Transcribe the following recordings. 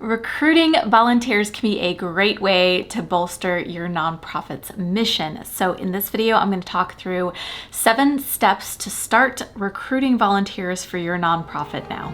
Recruiting volunteers can be a great way to bolster your nonprofit's mission. So in this video, I'm going to talk through 7 steps to start recruiting volunteers for your nonprofit now.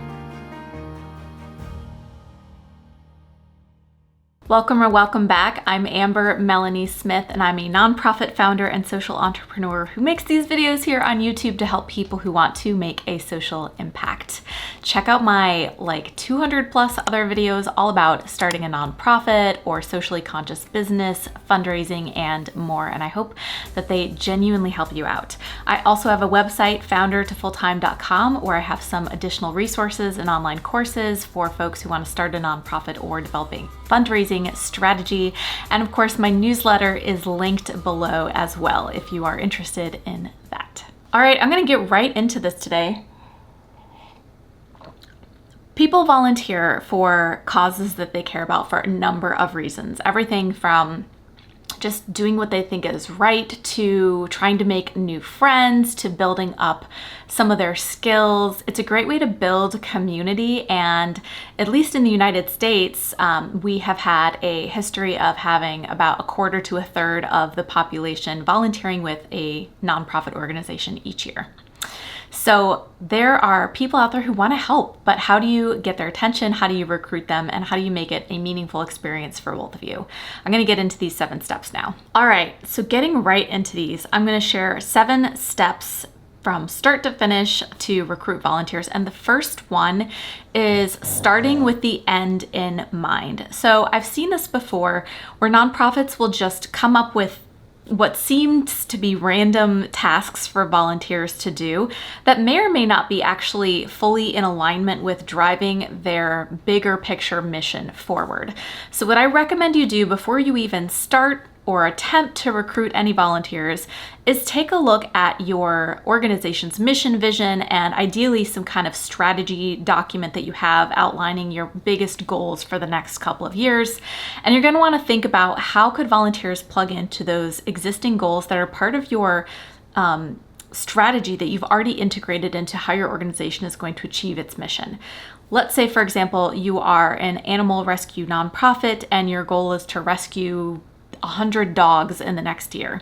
Welcome back. I'm Amber Melanie Smith, and I'm a nonprofit founder and social entrepreneur who makes these videos here on YouTube to help people who want to make a social impact. Check out my 200 plus other videos all about starting a nonprofit or socially conscious business, fundraising, and more. And I hope that they genuinely help you out. I also have a website, foundertofulltime.com, where I have some additional resources and online courses for folks who want to start a nonprofit or developing fundraising strategy. And of course, my newsletter is linked below as well if you are interested in that. All right, I'm going to get right into this today. People volunteer for causes that they care about for a number of reasons. Everything from just doing what they think is right, to trying to make new friends, to building up some of their skills. It's a great way to build community, and at least in the United States, we have had a history of having about a quarter to a third of the population volunteering with a nonprofit organization each year. So there are people out there who want to help, but how do you get their attention? How do you recruit them? And how do you make it a meaningful experience for both of you? I'm going to get into these 7 steps now. All right, so getting right into these, I'm going to share 7 steps from start to finish to recruit volunteers. And the first one is starting with the end in mind. So I've seen this before where nonprofits will just come up with what seems to be random tasks for volunteers to do that may or may not be actually fully in alignment with driving their bigger picture mission forward. So what I recommend you do before you even start or attempt to recruit any volunteers is take a look at your organization's mission, vision, and ideally some kind of strategy document that you have outlining your biggest goals for the next couple of years. And you're going to want to think about how could volunteers plug into those existing goals that are part of your strategy that you've already integrated into how your organization is going to achieve its mission. Let's say, for example, you are an animal rescue nonprofit and your goal is to rescue 100 dogs in the next year.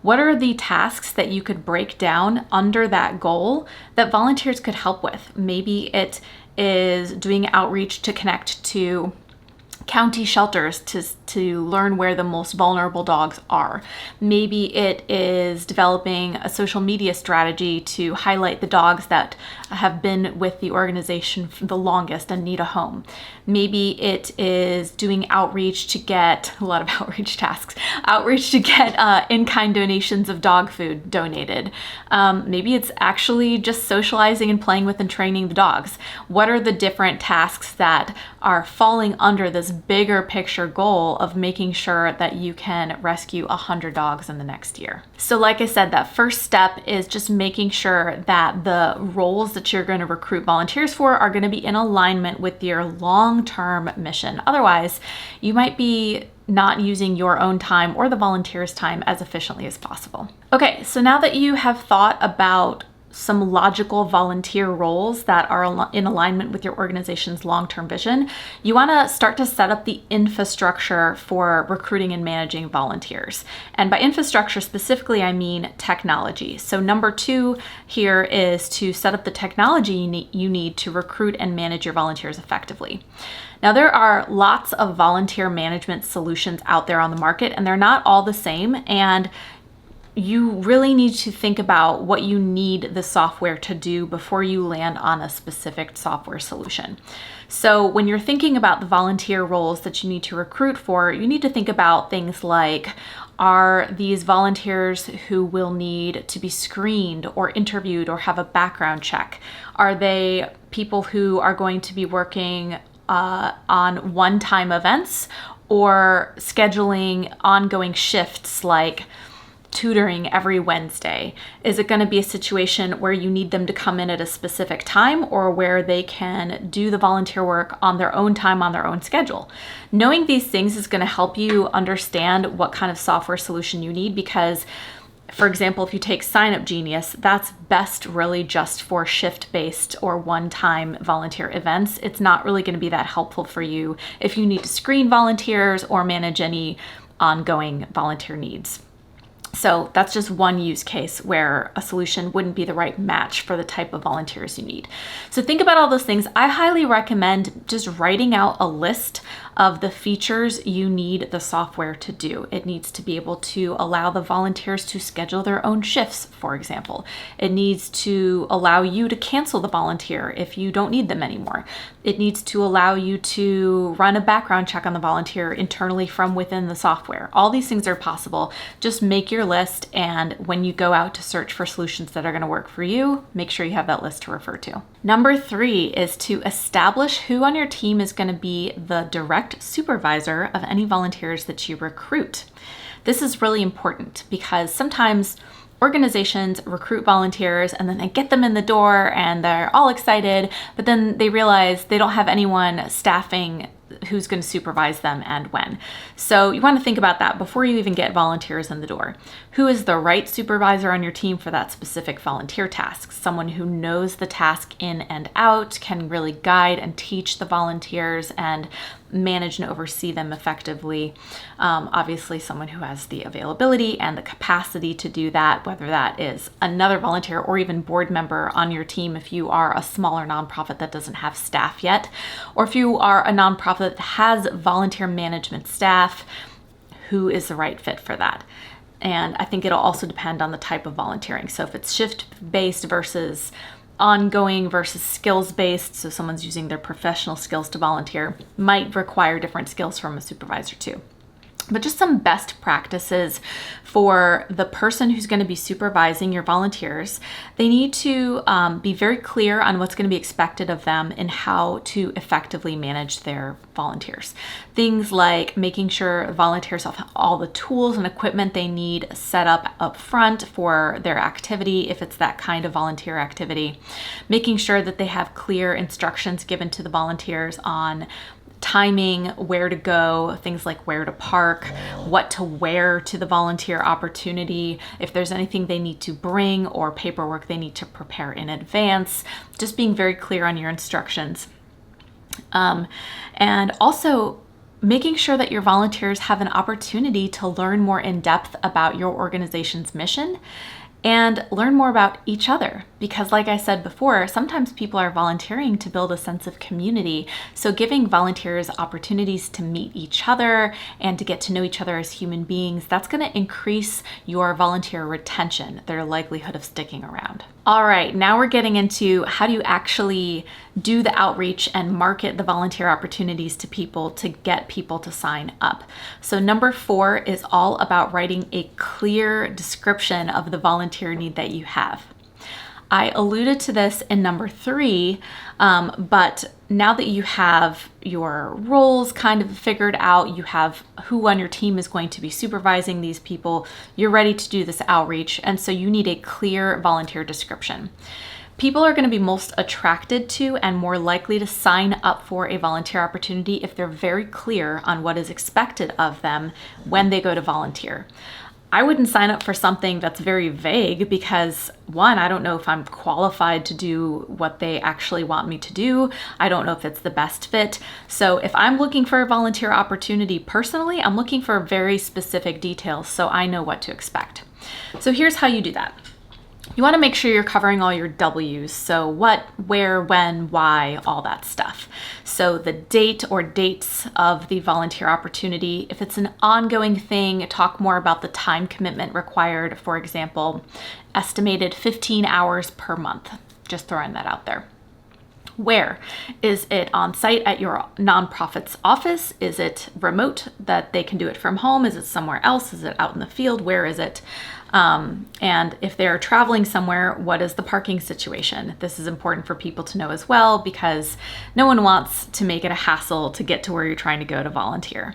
What are the tasks that you could break down under that goal that volunteers could help with? Maybe it is doing outreach to connect to county shelters to learn where the most vulnerable dogs are. Maybe it is developing a social media strategy to highlight the dogs that have been with the organization for the longest and need a home. Maybe it is doing outreach to get a lot of outreach to get in-kind donations of dog food donated. Maybe it's actually just socializing and playing with and training the dogs. What are the different tasks that are falling under this bigger picture goal of making sure that you can rescue 100 dogs in the next year? So like I said, that first step is just making sure that the roles that you're going to recruit volunteers for are going to be in alignment with your long-term mission. Otherwise, you might be not using your own time or the volunteers' time as efficiently as possible. Okay, so now that you have thought about some logical volunteer roles that are in alignment with your organization's long-term vision, you want to start to set up the infrastructure for recruiting and managing volunteers. And by infrastructure specifically, I mean technology. So number 2 here is to set up the technology you need to recruit and manage your volunteers effectively. Now, there are lots of volunteer management solutions out there on the market, and they're not all the same. And you really need to think about what you need the software to do before you land on a specific software solution. So when you're thinking about the volunteer roles that you need to recruit for, you need to think about things like, are these volunteers who will need to be screened or interviewed or have a background check? Are they people who are going to be working on one-time events or scheduling ongoing shifts like tutoring every Wednesday? Is it going to be a situation where you need them to come in at a specific time or where they can do the volunteer work on their own time, on their own schedule? Knowing these things is going to help you understand what kind of software solution you need, because For example, if you take Sign Up Genius, that's best really just for shift-based or one-time volunteer events. It's not really going to be that helpful for you if you need to screen volunteers or manage any ongoing volunteer needs. So that's just one use case where a solution wouldn't be the right match for the type of volunteers you need. So think about all those things. I highly recommend just writing out a list of the features you need the software to do. It needs to be able to allow the volunteers to schedule their own shifts, for example. It needs to allow you to cancel the volunteer if you don't need them anymore. It needs to allow you to run a background check on the volunteer internally from within the software. All these things are possible. Just make your list, and when you go out to search for solutions that are going to work for you, make sure you have that list to refer to. Number 3 is to establish who on your team is going to be the direct supervisor of any volunteers that you recruit. This is really important because sometimes organizations recruit volunteers and then they get them in the door and they're all excited, but then they realize they don't have anyone staffing who's going to supervise them and when. So you want to think about that before you even get volunteers in the door. Who is the right supervisor on your team for that specific volunteer task? Someone who knows the task in and out, can really guide and teach the volunteers and manage and oversee them effectively. Obviously, someone who has the availability and the capacity to do that, whether that is another volunteer or even board member on your team if you are a smaller nonprofit that doesn't have staff yet, or if you are a nonprofit that has volunteer management staff, who is the right fit for that? And I think it'll also depend on the type of volunteering. So if it's shift-based versus ongoing versus skills-based, so someone's using their professional skills to volunteer, might require different skills from a supervisor too. But just some best practices for the person who's going to be supervising your volunteers. They need to be very clear on what's going to be expected of them and how to effectively manage their volunteers. Things like making sure volunteers have all the tools and equipment they need set up front for their activity, if it's that kind of volunteer activity. Making sure that they have clear instructions given to the volunteers on timing, where to go, things like where to park, what to wear to the volunteer opportunity, if there's anything they need to bring or paperwork they need to prepare in advance, just being very clear on your instructions. And also making sure that your volunteers have an opportunity to learn more in depth about your organization's mission and learn more about each other. Because like I said before, sometimes people are volunteering to build a sense of community. So giving volunteers opportunities to meet each other and to get to know each other as human beings, that's going to increase your volunteer retention, their likelihood of sticking around. All right, now we're getting into how do you actually do the outreach and market the volunteer opportunities to people to get people to sign up. So number 4 is all about writing a clear description of the volunteer need that you have. I alluded to this in number 3, but now that you have your roles kind of figured out, you have who on your team is going to be supervising these people, you're ready to do this outreach, and so you need a clear volunteer description. People are going to be most attracted to and more likely to sign up for a volunteer opportunity if they're very clear on what is expected of them when they go to volunteer. I wouldn't sign up for something that's very vague because, one, I don't know if I'm qualified to do what they actually want me to do. I don't know if it's the best fit. So if I'm looking for a volunteer opportunity personally, I'm looking for very specific details so I know what to expect. So here's how you do that. You want to make sure you're covering all your W's. So what, where, when, why, all that stuff. So the date or dates of the volunteer opportunity. If it's an ongoing thing, talk more about the time commitment required. For example, estimated 15 hours per month. Just throwing that out there. Where? Is it on site at your nonprofit's office? Is it remote that they can do it from home? Is it somewhere else? Is it out in the field? Where is it? And if they're traveling somewhere, what is the parking situation? This is important for people to know as well because no one wants to make it a hassle to get to where you're trying to go to volunteer.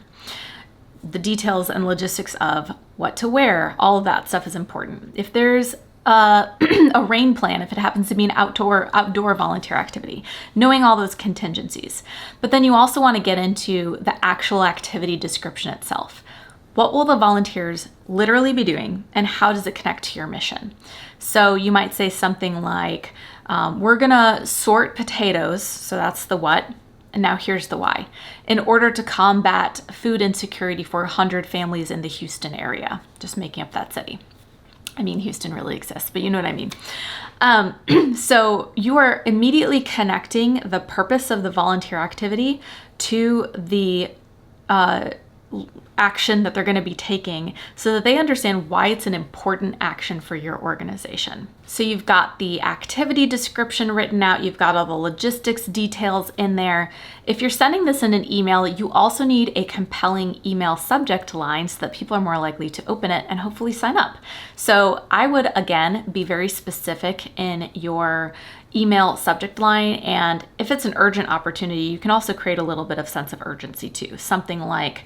The details and logistics of what to wear, all of that stuff is important. If there's a rain plan, if it happens to be an outdoor volunteer activity, knowing all those contingencies. But then you also want to get into the actual activity description itself. What will the volunteers literally be doing, and how does it connect to your mission? So you might say something like, we're gonna sort potatoes, so that's the what, and now here's the why, in order to combat food insecurity for 100 families in the Houston area. Just making up that city. I mean, Houston really exists, but you know what I mean. So you are immediately connecting the purpose of the volunteer activity to the action that they're going to be taking, so that they understand why it's an important action for your organization. So you've got the activity description written out, you've got all the logistics details in there. If you're sending this in an email, you also need a compelling email subject line so that people are more likely to open it and hopefully sign up. So I would, again, be very specific in your email subject line, and if it's an urgent opportunity, you can also create a little bit of sense of urgency too. Something like,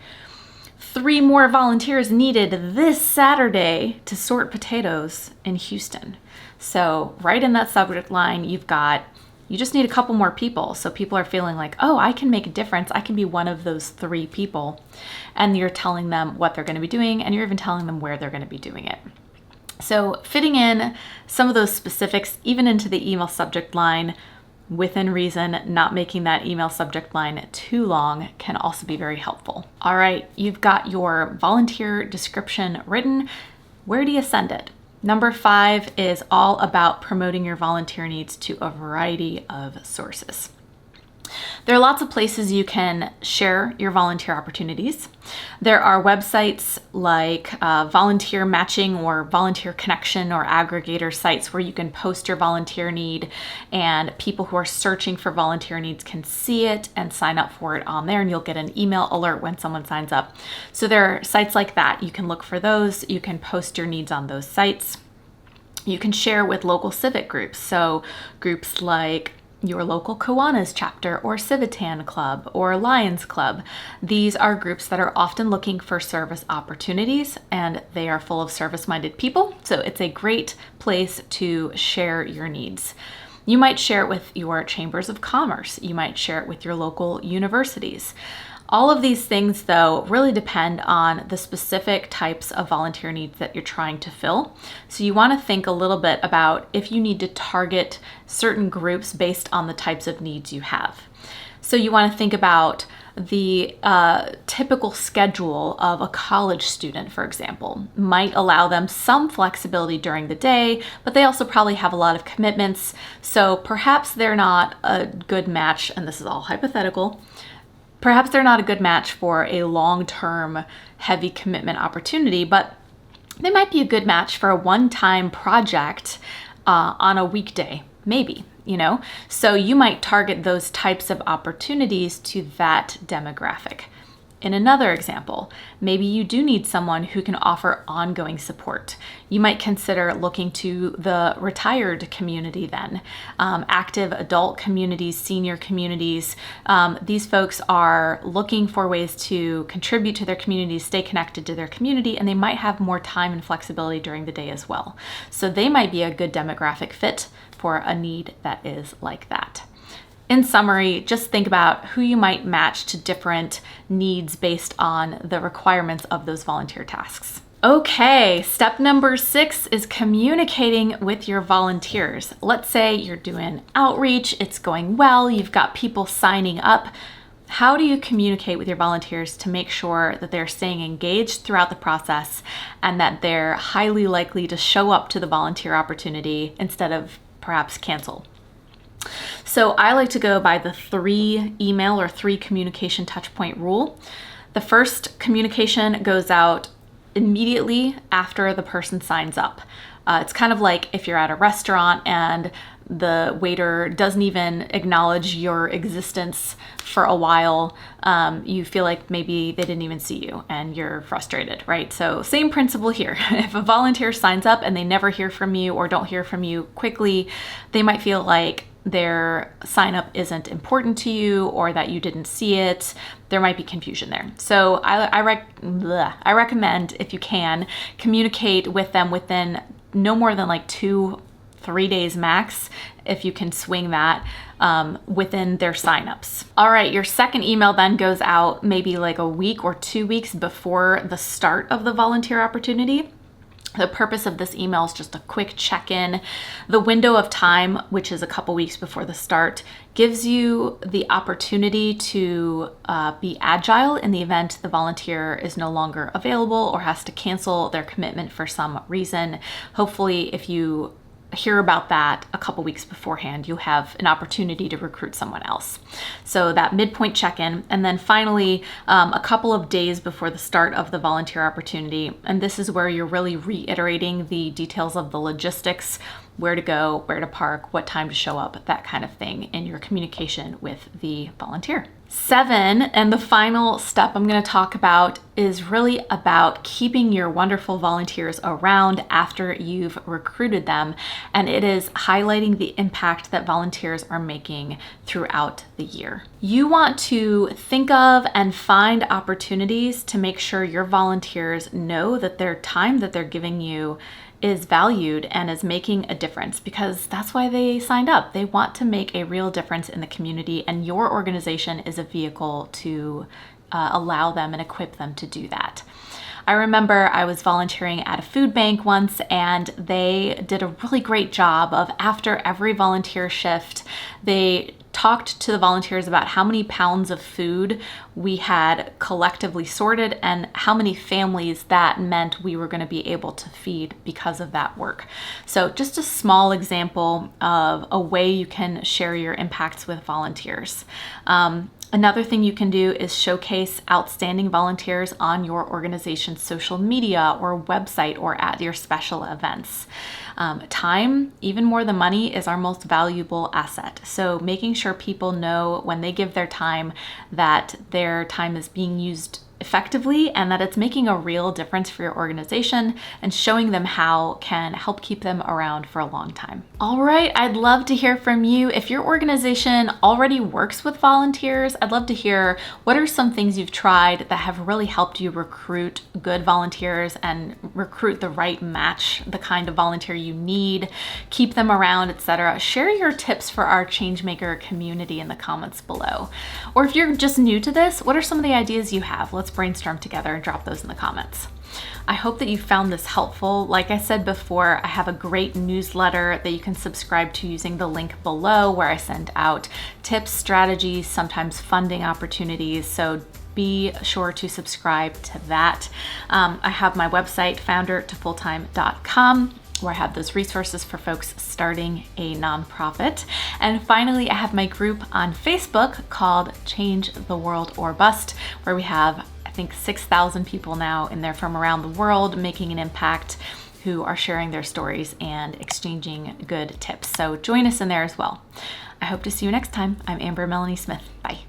3 more volunteers needed this Saturday to sort potatoes in Houston. So right in that subject line, you just need a couple more people. So people are feeling like, oh, I can make a difference. I can be one of those 3 people. And you're telling them what they're going to be doing, and you're even telling them where they're going to be doing it. So fitting in some of those specifics, even into the email subject line, within reason, not making that email subject line too long, can also be very helpful. All right, you've got your volunteer description written. Where do you send it? Number 5 is all about promoting your volunteer needs to a variety of sources. There are lots of places you can share your volunteer opportunities. There are websites like Volunteer Matching or Volunteer Connection or aggregator sites where you can post your volunteer need, and people who are searching for volunteer needs can see it and sign up for it on there, and you'll get an email alert when someone signs up. So there are sites like that. You can look for those. You can post your needs on those sites. You can share with local civic groups. So groups like your local Kiwanis chapter or Civitan Club or Lions Club. These are groups that are often looking for service opportunities, and they are full of service-minded people. So it's a great place to share your needs. You might share it with your chambers of commerce. You might share it with your local universities. All of these things, though, really depend on the specific types of volunteer needs that you're trying to fill. So you want to think a little bit about if you need to target certain groups based on the types of needs you have. So you want to think about the typical schedule of a college student, for example, might allow them some flexibility during the day, but they also probably have a lot of commitments. So perhaps they're not a good match, and this is all hypothetical. Perhaps they're not a good match for a long-term heavy commitment opportunity, but they might be a good match for a one-time project on a weekday, maybe, So you might target those types of opportunities to that demographic. In another example, maybe you do need someone who can offer ongoing support. You might consider looking to the retired community then, active adult communities, senior communities. These folks are looking for ways to contribute to their community, stay connected to their community, and they might have more time and flexibility during the day as well. So they might be a good demographic fit for a need that is like that. In summary, just think about who you might match to different needs based on the requirements of those volunteer tasks. Okay, step number 6 is communicating with your volunteers. Let's say you're doing outreach, it's going well, you've got people signing up. How do you communicate with your volunteers to make sure that they're staying engaged throughout the process and that they're highly likely to show up to the volunteer opportunity instead of perhaps cancel? So I like to go by the 3 email or 3 communication touchpoint rule. The first communication goes out immediately after the person signs up. It's kind of like if you're at a restaurant and the waiter doesn't even acknowledge your existence for a while. You feel like maybe they didn't even see you and you're frustrated, right? So same principle here. If a volunteer signs up and they never hear from you or don't hear from you quickly, they might feel like their sign up isn't important to you or that you didn't see it. There might be confusion there. So I recommend, if you can, communicate with them within no more than like 2-3 3 days max, if you can swing that, within their signups. All right, your second email then goes out maybe like a week or 2 weeks before the start of the volunteer opportunity. The purpose of this email is just a quick check-in. The window of time, which is a couple weeks before the start, gives you the opportunity to be agile in the event the volunteer is no longer available or has to cancel their commitment for some reason. Hopefully, if you hear about that a couple weeks beforehand, you have an opportunity to recruit someone else. So that midpoint check-in, and then finally a couple of days before the start of the volunteer opportunity, and this is where you're really reiterating the details of the logistics, where to go, where to park, what time to show up, that kind of thing in your communication with the volunteer. 7, and the final step I'm going to talk about, is really about keeping your wonderful volunteers around after you've recruited them, and it is highlighting the impact that volunteers are making throughout the year. You want to think of and find opportunities to make sure your volunteers know that their time that they're giving you is valued and is making a difference, because that's why they signed up. They want to make a real difference in the community, and your organization is a vehicle to allow them and equip them to do that. I remember I was volunteering at a food bank once, and they did a really great job of, after every volunteer shift, they talked to the volunteers about how many pounds of food we had collectively sorted and how many families that meant we were going to be able to feed because of that work. So just a small example of a way you can share your impacts with volunteers. Another thing you can do is showcase outstanding volunteers on your organization's social media or website or at your special events. Time, even more than money, is our most valuable asset. So making sure people know when they give their time that their time is being used effectively and that it's making a real difference for your organization, and showing them how can help keep them around for a long time. All right, I'd love to hear from you. If your organization already works with volunteers, I'd love to hear what are some things you've tried that have really helped you recruit good volunteers and recruit the right match, the kind of volunteer you need, keep them around, etc. Share your tips for our Changemaker community in the comments below. Or if you're just new to this, what are some of the ideas you have? Let's brainstorm together and drop those in the comments. I hope that you found this helpful. Like I said before, I have a great newsletter that you can subscribe to using the link below, where I send out tips, strategies, sometimes funding opportunities. So be sure to subscribe to that. I have my website, foundertofulltime.com, where I have those resources for folks starting a nonprofit. And finally, I have my group on Facebook called Change the World or Bust, where we have, I think, 6,000 people now in there from around the world making an impact, who are sharing their stories and exchanging good tips. So join us in there as well. I hope to see you next time. I'm Amber Melanie Smith. Bye.